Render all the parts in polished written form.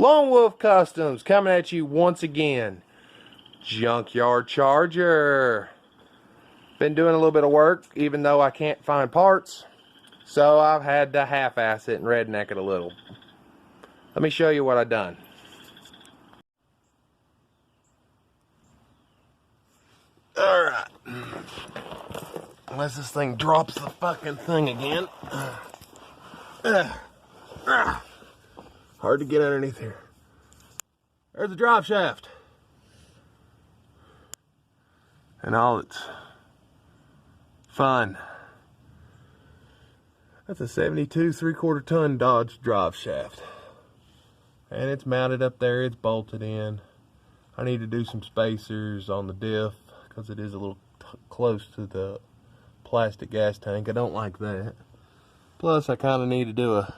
Lone Wolf Customs coming at you once again. Junkyard Charger. Been doing a little bit of work even though I can't find parts. So I've had to half-ass it and redneck it a little. Let me show you what I've done. Alright. Unless this thing drops the fucking thing again. Hard to get underneath here. There's the drive shaft. And all its fun. That's a 72 3/4 ton Dodge drive shaft. And it's mounted up there, it's bolted in. I need to do some spacers on the diff because it is a little close to the plastic gas tank. I don't like that. Plus I kind of need to do a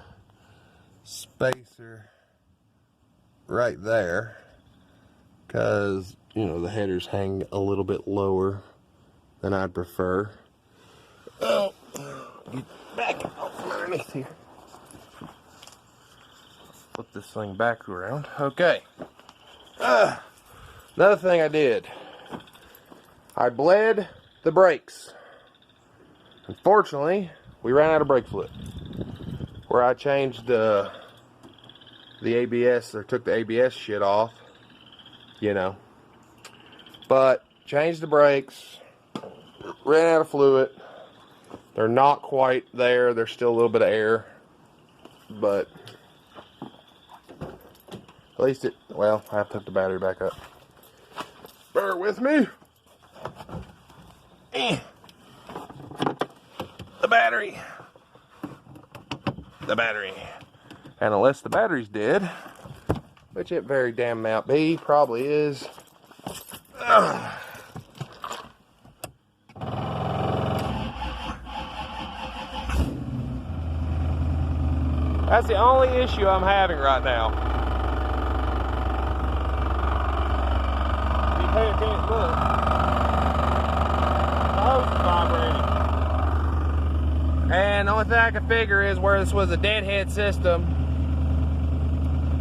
spacer right there because, you know, the headers hang a little bit lower than I'd prefer. Oh, get back from underneath here. Flip this thing back around. Okay. Another thing I did. I bled the brakes. Unfortunately, we ran out of brake fluid. Where I changed the ABS, or took the ABS shit off, you know. But changed the brakes, ran out of fluid. They're not quite there. There's still a little bit of air, but at least it, well, I have to hook the battery back up. Bear with me. The battery. And unless the battery's dead, which it very damn might be, probably is. That's the only issue I'm having right now. You pay attention, look. The hose is vibrating. And the only thing I can figure is where this was a deadhead system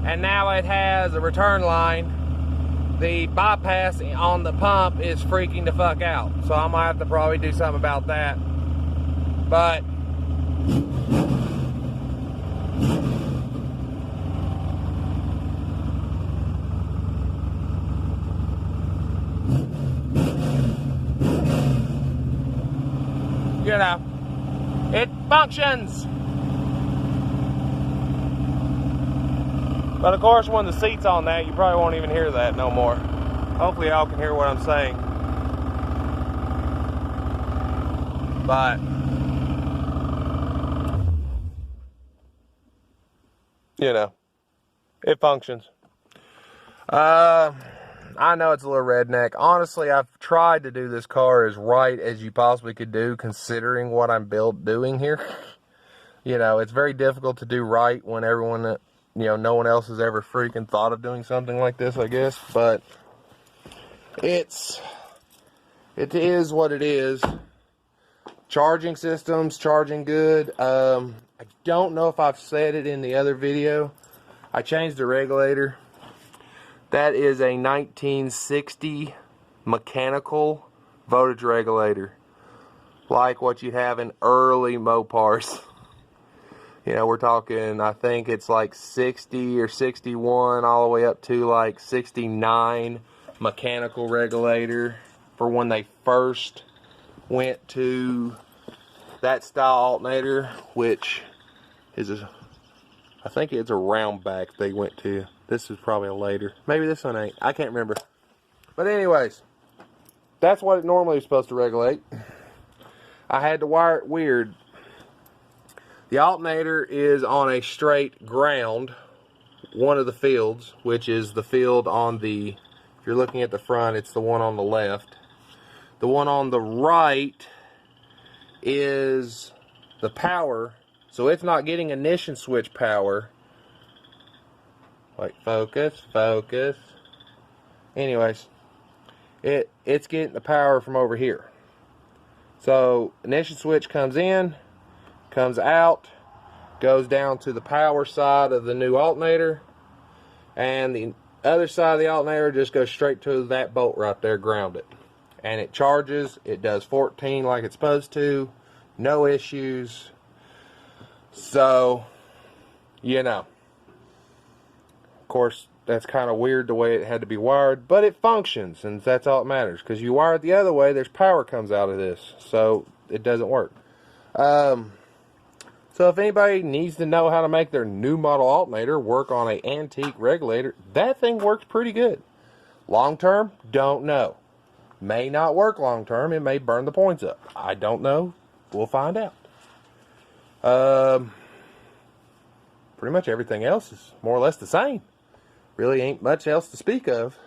and now it has a return line, the bypass on the pump is freaking the fuck out. So I'm gonna have to probably do something about that. But you know, it functions. But of course, when the seat's on that, you probably won't even hear that no more. Hopefully y'all can hear what I'm saying. But you know, it functions. I know it's a little redneck. Honestly, I've tried to do this car as right as you possibly could do, considering what I'm doing here. You know, it's very difficult to do right when everyone, you know, no one else has ever freaking thought of doing something like this, I guess. But it is what it is. Charging systems, charging good. I don't know if I've said it in the other video. I changed the regulator. That is a 1960 mechanical voltage regulator, like what you'd have in early Mopars. You know, we're talking, I think it's like 60 or 61 all the way up to like 69 mechanical regulator for when they first went to that style alternator, which is I think it's a round back they went to. This is probably a later. Maybe this one ain't. I can't remember. But anyways, that's what it normally is supposed to regulate. I had to wire it weird. The alternator is on a straight ground, one of the fields, which is the field on the, if you're looking at the front, it's the one on the left. The one on the right is the power, so it's not getting ignition switch power. Like, focus. Anyways, it's getting the power from over here. So, ignition switch comes in, comes out, goes down to the power side of the new alternator, And the other side of the alternator just goes straight to that bolt right there, ground it. And it charges, it does 14 like it's supposed to, no issues. So, you know, of course, that's kind of weird the way it had to be wired, but it functions, and that's all that matters. Because you wire it the other way, there's power comes out of this, so it doesn't work. So if anybody needs to know how to make their new model alternator work on an antique regulator, that thing works pretty good. Long term, don't know. May not work long term. It may burn the points up. I don't know. We'll find out. Pretty much everything else is more or less the same. Really ain't much else to speak of.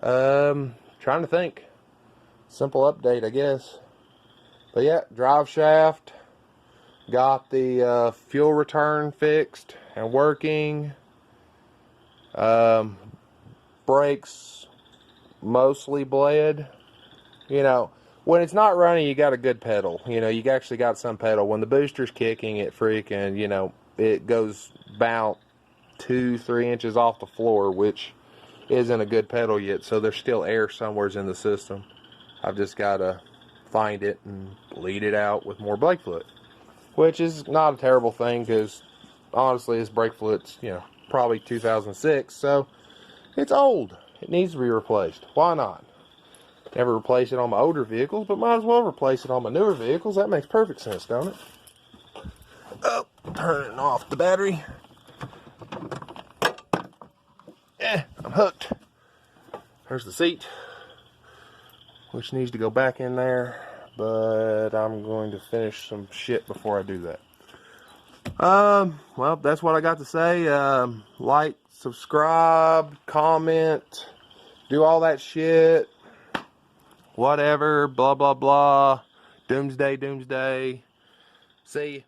Trying to think. Simple update, I guess. But yeah, Driveshaft. Got the fuel return fixed and working. Brakes mostly bled. You know, when it's not running, you got a good pedal. You know, you actually got some pedal. When the booster's kicking, it freaking, you know, it goes about 2-3 inches off the floor, which isn't a good pedal yet. So there's still air somewhere in the system. I've just got to find it and bleed it out with more brake fluid. Which is not a terrible thing, because honestly, this brake fluid's, you know, probably 2006, so it's old. It needs to be replaced. Why not? Never replace it on my older vehicles, but might as well replace it on my newer vehicles. That makes perfect sense, don't it? Oh, turning off the battery. I'm hooked. There's the seat, which needs to go back in there. But I'm going to finish some shit before I do that. Well, that's what I got to say. Like, subscribe, comment, do all that shit. Whatever, blah, blah, blah. Doomsday, doomsday. See ya.